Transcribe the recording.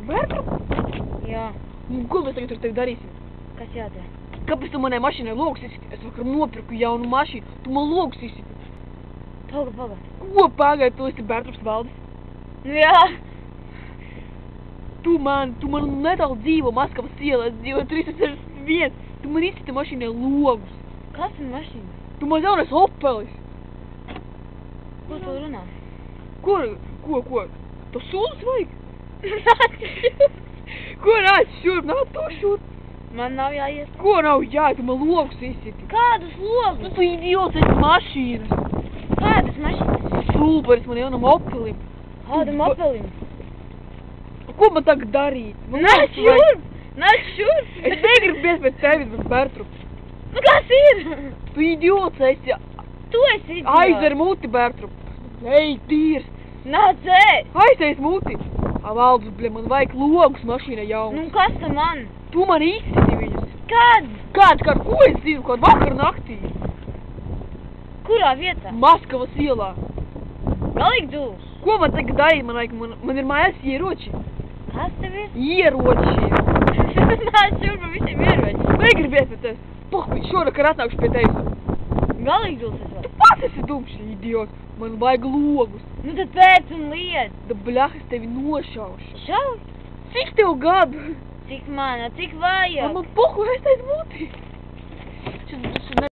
Bertram? Jā. Nu, ko mēs tagad ar tevi darīsim? Kas jādara? Kāpēc tu manai mašīnai logus izsiti? Es vakar nopirku jaunu mašīnu, tu man logus izsiti. Paga. Ko pagaid, tu esi Bertrams Valdis? Nu jā. Tu man netālu dzīvo Maskavas ielā, es dzīvoju 361. Tu man izsiti mašīnai logus. Kas ir mašīna? Tu man jaunais Opelis. Ko tu runā? Ko? Tu sūdus vajag? Nāc šurp! Ko nāc šurp? Nāc tu šurp! Man nav jāies. Ko nav tu man logus izsiti? Kādus logus? Tu idiots, esi mašīnas. Kādas mašīnas? Stulberis man jaunam Opelim. Kādam Opelim? Ko man tagad darīt? Nāc šurp! Nāc šurp! Es negribu bies pēc tevis, bet Bertram. Nu kas ir? Tu idiots esi. Tu esi idiots. Aizdzer muti, Bertram. Ej, tīrs. Nāc ēst! Aiztais muti. Valdus, man vajag logus mašīnai jaunu. Nu kas tam man? Tu man izsiti viņus. Kad? Kādu, ko es zinu, kādu vakar naktī? Kurā vietā? Maskavas ielā. Galīgi dūs. Ko man tagad darīt? Man ir mājās ieroči. Kas tev ir? Ieroči. Nāc šurp ar visiem ieroči. Negribies pēc tevis. Pohuj, šovakar atnākšu pie tevis. Galīgi dūs es varu. Tu pats esi dumšs, idiot. Man vajag logus. Nu tad pēc un lied. Da bļah, es tevi nošaušu. Šau? Cik tev gadu? Cik mana, cik vajag? Man pohuj, aiztais muti. Šis